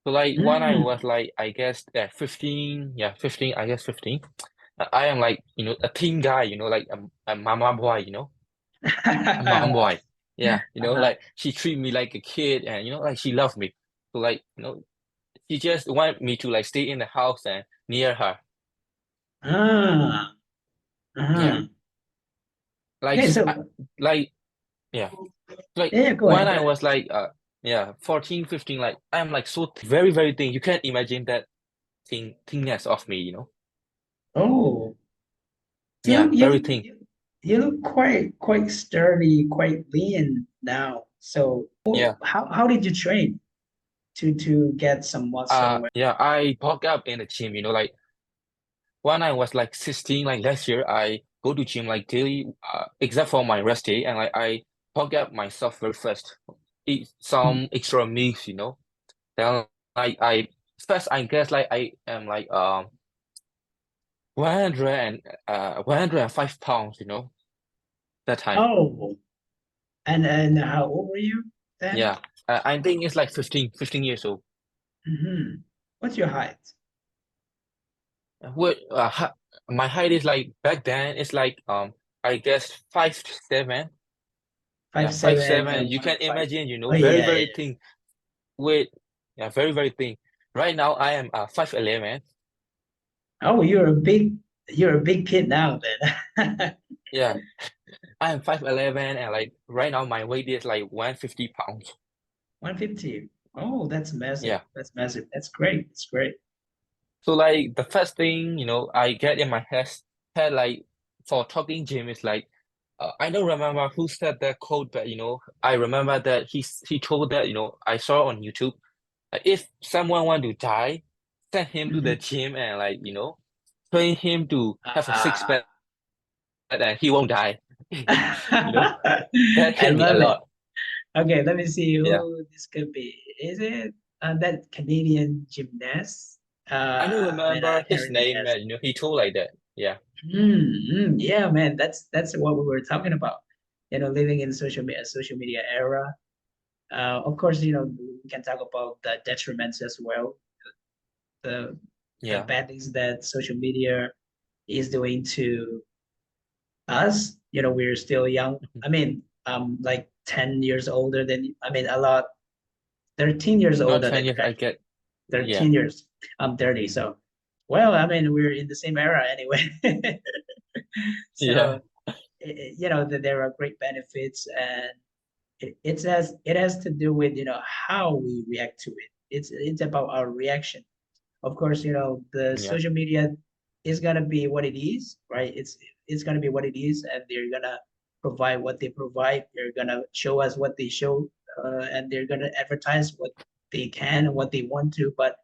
So like when I Mm. was like I guess 15, yeah, 15, I guess 15. I am like, a teen guy, like a mama boy, a mom boy. Yeah, Uh-huh. like she treat me like a kid and like she loved me. So like, she just want me to like stay in the house and near her. Ah, Yeah. uh-huh. Like Okay, she, so like yeah. Like yeah, go when ahead, go I ahead. was like 14, 15, like I'm like so very, very thin. You can't imagine that thinness of me. Oh, so Yeah, very thin. you look quite sturdy, quite lean now. So Yeah. how did you train to get some muscle? Yeah, I bulk up in the gym, like when I was like 16, like last year, I go to gym like daily, except for my rest day, and like I bulk up myself very fast. Eat some extra meals. Then like I first I guess like I am like 100 and 105 pounds, that time. Oh, and how old were you then? Yeah. I think it's like 15 years old. Hmm. What's your height? What my height is like back then it's like I guess 5'7". Five Yeah, five seven seven. and You can 105. imagine, Oh very, yeah, very yeah. thin. With Yeah, very, very thin. Right now I am 5'11". Oh, you're a big kid now then. Yeah, I am 5'11", and like right now my weight is like 150 pounds. 150. Oh, that's massive. Yeah. That's massive. That's great. That's great. So like the first thing, I get in my head like for talking gym is like I don't remember who said that quote, but I remember that he told that, I saw on YouTube, like if someone want to die, send him to the Mhm. gym and like, train him to have a six Ah, pack and he won't die. You know, that I hit me a love it. lot. Okay, let me see Yeah. who this could be. Is it that Canadian gymnast? I don't I remember can't his really name, guess. he told like that. Yeah. Yeah, man, that's what we were talking about. Living in social media era. Of course, we can talk about the detriments as well, the Yeah. bad things that social media is doing to us. We're still young. Mhm. I mean, like 10 years older than, I mean, a lot, 13 years Not older than 10 you years, I actually. get. Yeah. 13 years. I'm 30. So, well, I mean, we're in the same era anyway. Yeah. So, that there are great benefits, and it has to do with, how we react to it. It's about our reaction. Of course, the Yeah. social media is gonna be what it is, right? It's gonna be what it is, and they're gonna provide what they provide. They're gonna show us what they show, and they're gonna advertise what they can and what they want to. But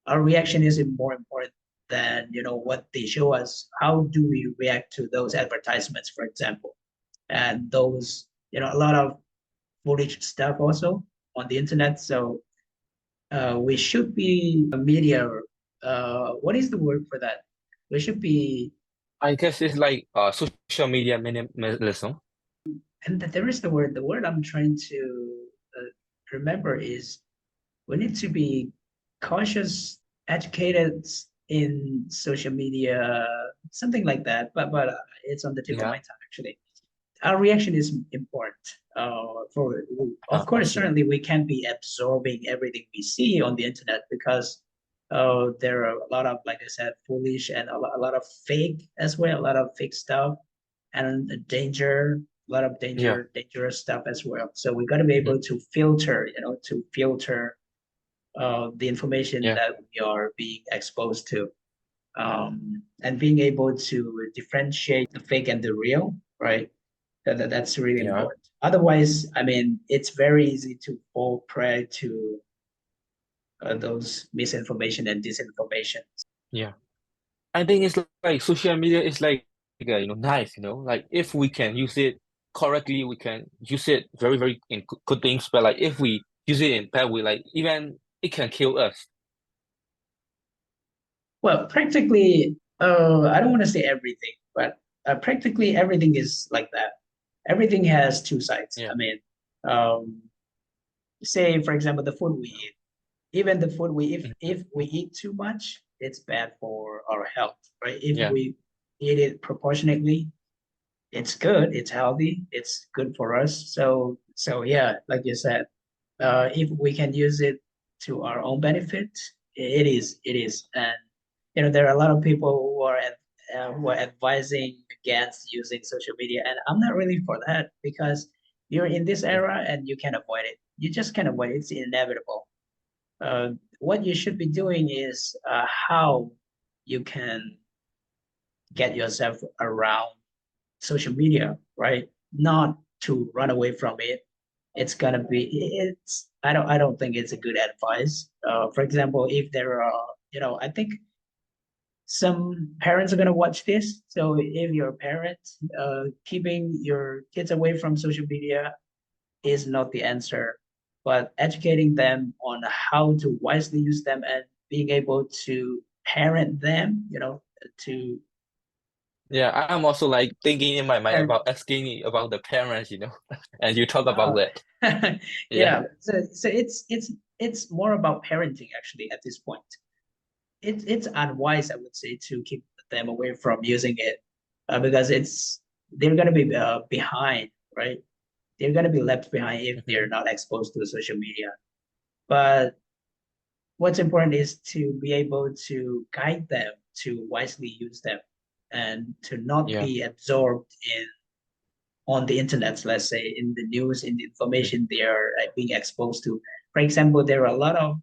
our reaction is more important than what they show us. How do we react to those advertisements, for example, and those a lot of foolish stuff also on the internet. So we should be a media. What is the word for that? We should be, I guess it's like social media minimalism. and there is the word. The word I'm trying to remember is we need to be cautious, educated in social media, something like that. But it's on the tip of my Yeah. tongue actually. Our reaction is important. Of course, Yeah. certainly we can't be absorbing everything we see on the internet because there are a lot of, like I said, foolish and a lot of fake as well, a lot of fake stuff and a lot of Yeah. dangerous stuff as well. So we got to be Hmm. able to filter, to filter the information Yeah. that we are being exposed to, and being able to differentiate the fake and the real, right? That's really Yeah. important. Otherwise, I mean, it's very easy to fall prey to those misinformation and disinformation. Yeah. I think it's like social media is like a knife, like if we can use it correctly, we can use it very, very in good things. But like if we use it in bad way, like even it can kill us. Well, practically, I don't want to say everything, but practically everything is like that. Everything has two sides. I Yeah. mean, um, say, for example, the food we eat. even the food we Mhm. if we eat too much, it's bad for our health, right? If Yeah. we eat it proportionately, it's good, it's healthy, it's good for us. So yeah, like you said, if we can use it to our own benefit, it is. And there are a lot of people who are advising against using social media, and I'm not really for that because you're in this Yeah. era and you can avoid it. You just can't avoid it. It's inevitable. What you should be doing is how you can get yourself around social media, right? Not to run away from it. It's gonna be it's I don't think it's a good advice. For example, if there are, I think some parents are gonna watch this. So if you're a parent, keeping your kids away from social media is not the answer, but educating them on how to wisely use them and being able to parent them, to Yeah, I'm also like thinking in my mind parent. about asking about the parents, and you talk about Oh, that. Yeah. yeah. So it's more about parenting actually at this point. It's unwise, I would say, to keep them away from using it, because they're gonna be behind, right? They're gonna be left behind if they're Mhm. not exposed to social media. But what's important is to be able to guide them to wisely use them and to not Yeah. be absorbed in on the internet, let's say in the news, in the Mhm. information they are being exposed to. For example, there are a lot of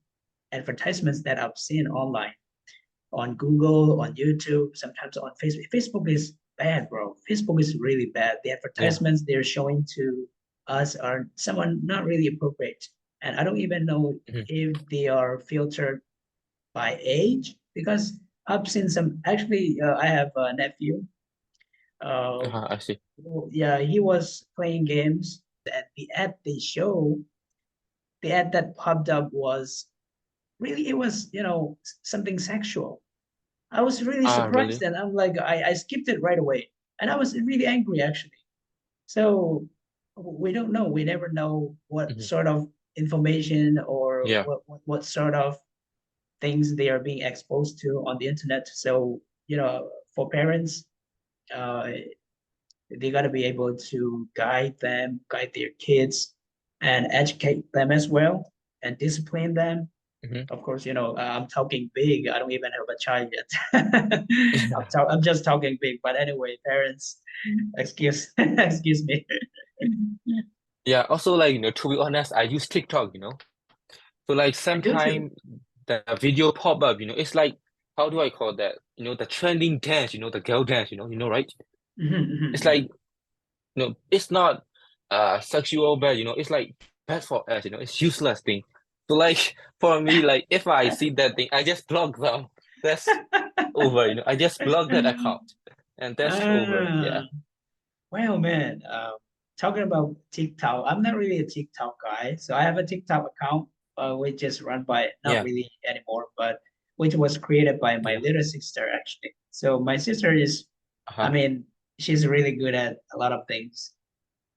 advertisements that I've seen online on Google, on YouTube, sometimes on Facebook. Facebook is bad, bro. Facebook is really bad. The Yeah. advertisements they're showing to us are someone not really appropriate. And I don't even know Mhm. if they are filtered by age because I've seen some. Actually, I have a nephew. Uh, I see. yeah, he was playing games, and the ad that popped up was really, it was, something sexual. I was really Ah, surprised, really? and I'm like, I skipped it right away, and I was really angry actually. So we don't know. We never know what Mhm. sort of information or Yeah. what sort of things they are being exposed to on the internet. So, for parents, uh, they got to be able to guide their kids, and educate them as well, and discipline them. Mhm. Of course, I'm talking big. I don't even have a child yet. Yeah. I'm just talking big. But anyway, parents, excuse me. Yeah. Also, like, to be honest, I use TikTok, So like I do too. sometime the video pop up, it's like how do I call that? The trending dance, the girl dance, right? Mhm, It's mhm, like, mhm. it's not sexual bad, it's like bad for us, it's useless thing. So like for me, like if I see that thing, I just block them. That's over, I just block that account and that's over. Ah, Yeah. well, man, talking about TikTok, I'm not really a TikTok guy. So I have a TikTok account, which is run by, not Yeah. really anymore, but which was created by my Yeah. little sister, actually. So my sister is, I Uh-huh. mean, she's really good at a lot of things.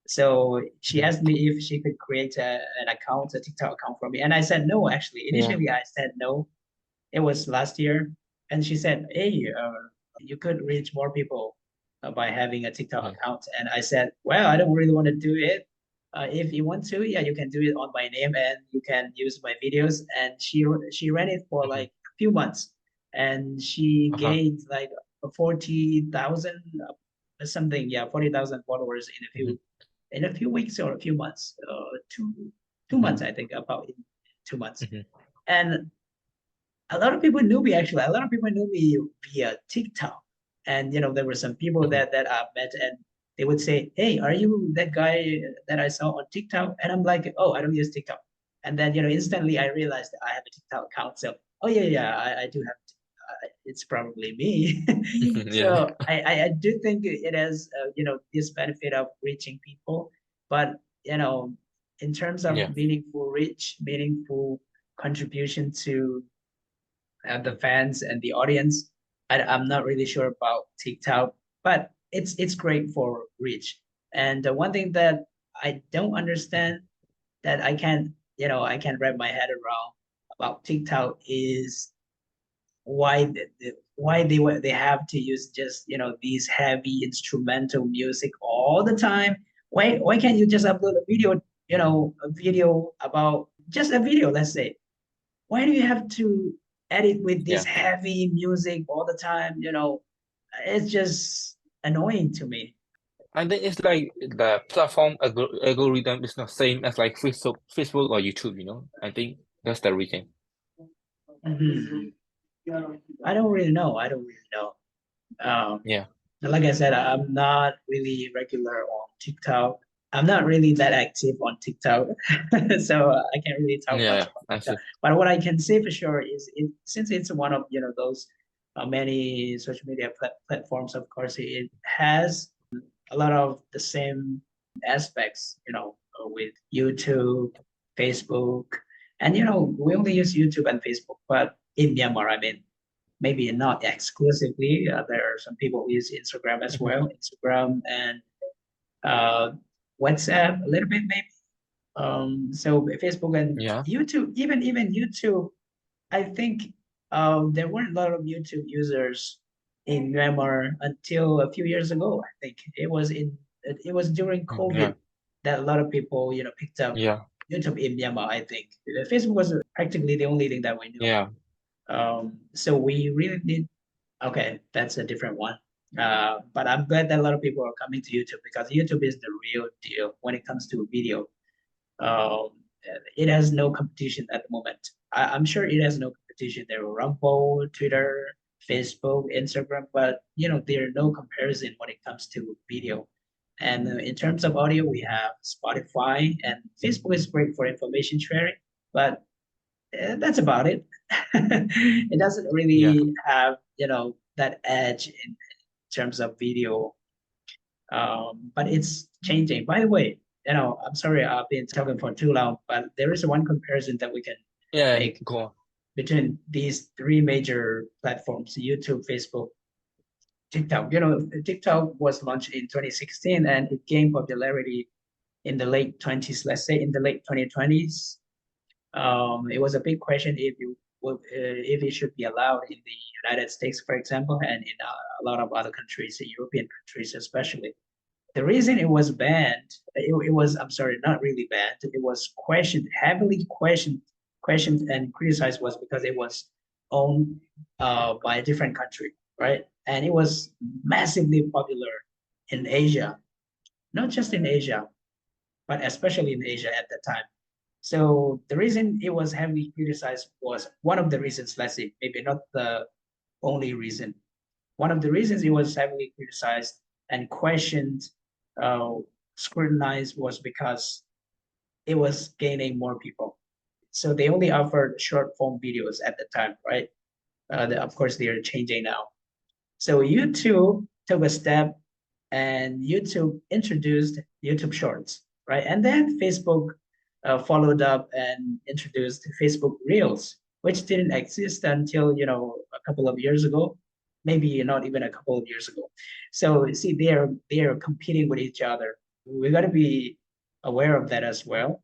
So she Mhm. asked me if she could create an account, a TikTok account for me. And I said no, actually. Yeah. Initially, I said no. It was last year. And she said, hey, you could reach more people by having a TikTok Yeah. account. And I said, well, I don't really want to do it. If you want to, yeah, you can do it on my name and you can use my videos. And she ran it for Mhm. like a few months, and she Uh-huh. gained like 40,000 something, yeah, 40,000 followers Mhm. in a few weeks or a few months, two Mhm. months, I think, about in 2 months. Mhm. And a lot of people knew me actually. A lot of people knew me via TikTok. And there were some people Mhm. that I met, and they would say, hey, are you that guy that I saw on TikTok? And I'm like, oh, I don't use TikTok. And then instantly I realized that I have a TikTok account. So, oh yeah, yeah, I do have, it's probably me. Yeah. So I do think it has this benefit of reaching people, but in terms of Yeah. meaningful reach, meaningful contribution to the fans and the audience. I'm not really sure about TikTok, but it's great for reach. And one thing that I don't Mhm. understand, that I can't wrap my head around, about TikTok is why why they have to use just these heavy instrumental music all the time. Why can't you just upload a video, a video about just a video, let's say. Why do you have to edit with this Yeah. heavy music all the time? It's just annoying to me. I think it's like the platform algorithm is not same as like Facebook or YouTube, you know. I think that's the reason. Mhm. I don't really know. I don't really know. Um, Yeah. like I said, I'm not really regular on TikTok. I'm not really that active on TikTok, so I can't really talk Yeah, much yeah, about I TikTok. see. But what I can say for sure is, since it's one of those many social media platforms, of course, it has a lot of the same aspects, with YouTube, Facebook, and we only use YouTube and Facebook, but in Myanmar, I mean, maybe not exclusively. There are some people who use Instagram as Mhm. well, Instagram and uh, WhatsApp a little bit maybe. So Facebook and Yeah. YouTube, even YouTube, I think there weren't a lot of YouTube users in Myanmar until a few years ago. I think it was during Yeah. COVID that a lot of people picked up Yeah. YouTube in Myanmar. I think Facebook was practically the only thing that we knew. Yeah. So we really need. Okay, that's a different one. But I'm glad that a lot of people are coming to YouTube because YouTube is the real deal when it comes to video. Um, it has no competition at the moment. I'm sure it has no competition. There are Rumble, Twitter, Facebook, Instagram, but there are no comparison when it comes to video. And in terms of audio, we have Spotify, and Facebook is great for information sharing, but that's about it. It doesn't Yeah. really have that edge in terms of video, but it's changing. By the way, I'm sorry I've been talking for too long, but there is one comparison that we can Yeah. make Go on. between these three major platforms: YouTube, Facebook, TikTok. TikTok was launched in 2016 and it gained popularity in the late 20s, let's say in the late 2020s. It was a big question if it should be allowed in the United States, for example, and in a lot of other countries, European countries especially. The reason it was banned, it was, I'm sorry, not really banned. It was heavily questioned and criticized was because it was owned by a different country, right? And it was massively popular in Asia, not just in Asia, but especially in Asia at the time. So the reason it was heavily criticized was one of the reasons, let's say, maybe not the only reason. One of the reasons it was heavily criticized and questioned, uh, scrutinized, was because it was gaining more people. So they only offered short form videos at the time, right? Of course, they are changing now. So YouTube took a step and YouTube introduced YouTube Shorts, right? And then Facebook followed up and introduced Facebook Reels, which didn't exist until a couple of years ago, maybe not even a couple of years ago. So see, they are competing with each other. We got to be aware of that as well.